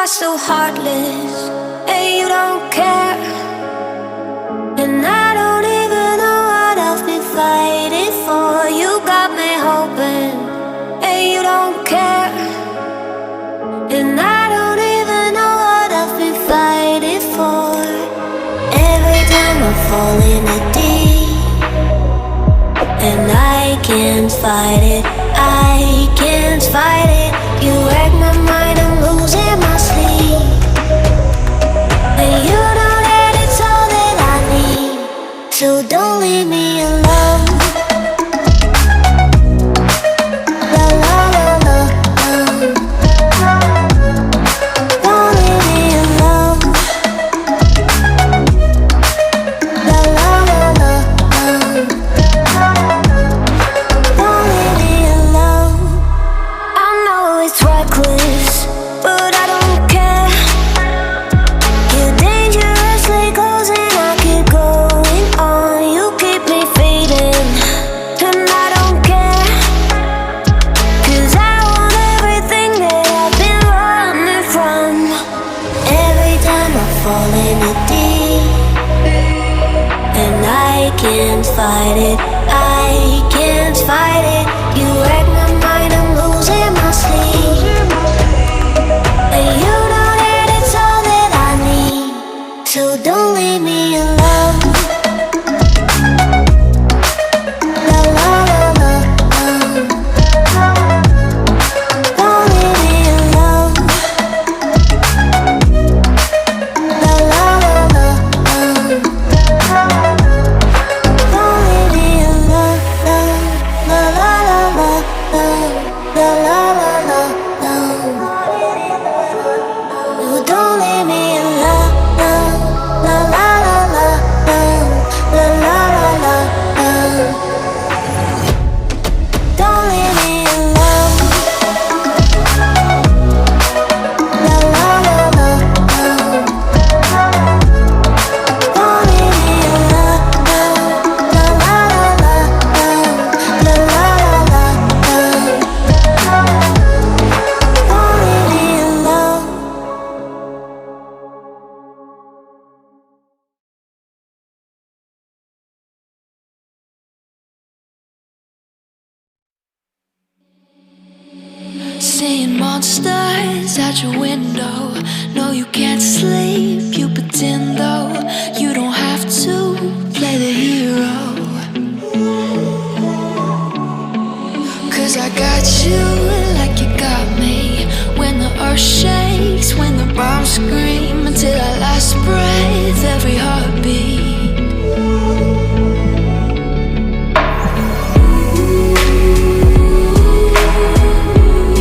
are so heartless, and you don't care. And I don't even know what I've been fighting for. You got me hoping, and you don't care. And I don't even know what I've been fighting for. Every time I fall in the deep, and I can't fight it, I can't fight it. You wreck my mind, I'm losing my sleep. And you know that it's all that I need, so don't leave me alone. La la la la la. Don't leave me alone. La la la la la. Don't leave me alone. I know it's reckless, but I don't care. You're dangerously close and I keep going on. You keep me fading, and I don't care. 'Cause I want everything that I've been running from. Every time I fall in the deep, and I can't fight it, I can't fight it. You wreck my mind, I'm losing my sleep. And you know that it's all that I need, so don't leave me alone. La la la la la. Don't leave me alone. La la la la la. Don't leave me alone. La la la la la. La la la la la. No, don't leave me alone. La la la la la. La la la la la. Don't leave me alone. La la la la la. Don't leave me alone. La la la la la. La la la la la. Don't leave me alone. Seeing monsters out your window. No, you can't sleep, you pretend though. You don't have to play the hero. 'Cause I got you like you got me. When the earth shakes, when the bombs scream, until our last breath, every heartbeat.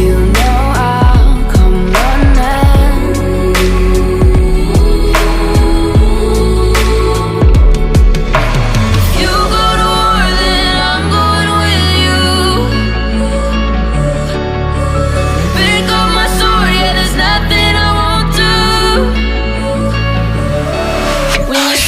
You know I'll come running. If you go to war, then I'm going with you. Pick up my sword, yeah, there's nothing I won't do. When you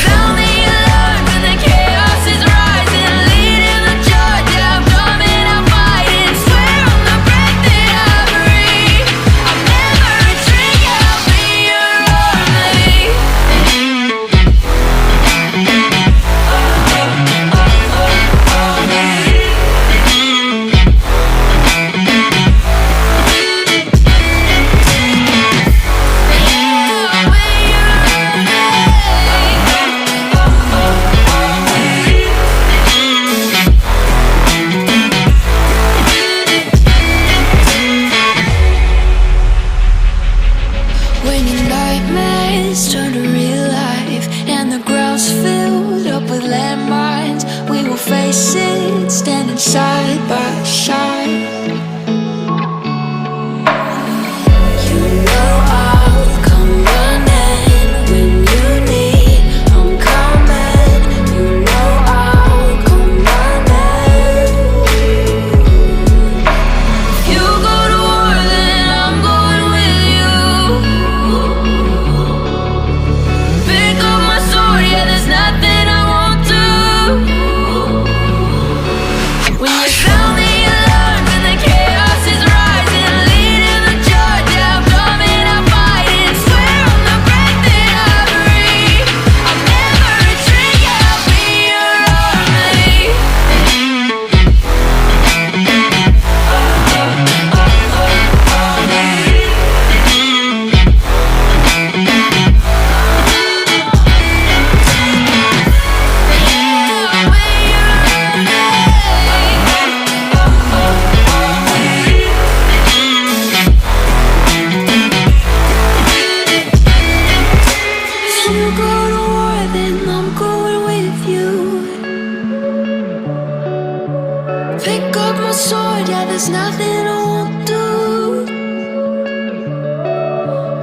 nothing I won't do.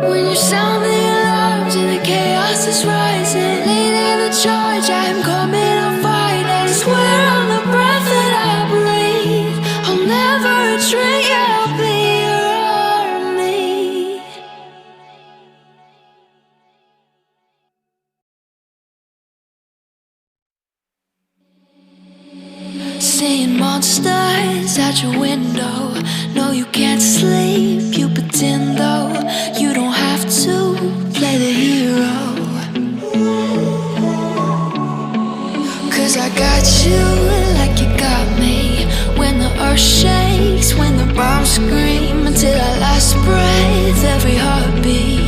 When you sound the alarms and the chaos is rising, leading the charge, I am coming, I'll fight. I swear on the breath that I breathe, I'll never retreat, I'll be your army. Seeing monsters out your window. No, you can't sleep, you pretend though. You don't have to play the hero, 'cause I got you like you got me. When the earth shakes, when the bombs scream, until our last breath, every heartbeat.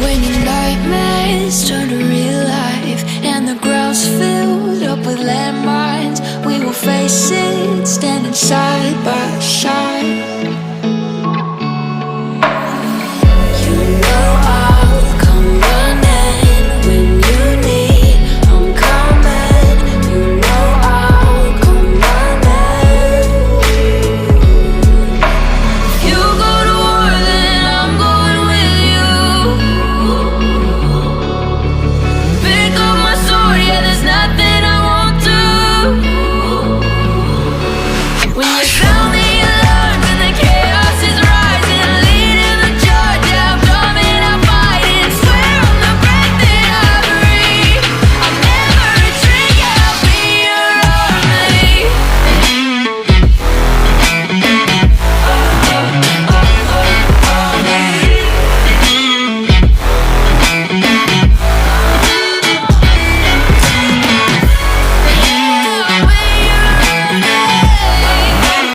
When your nightmares turn to real life and the ground's filled up with landmines, we will face it standing side by side.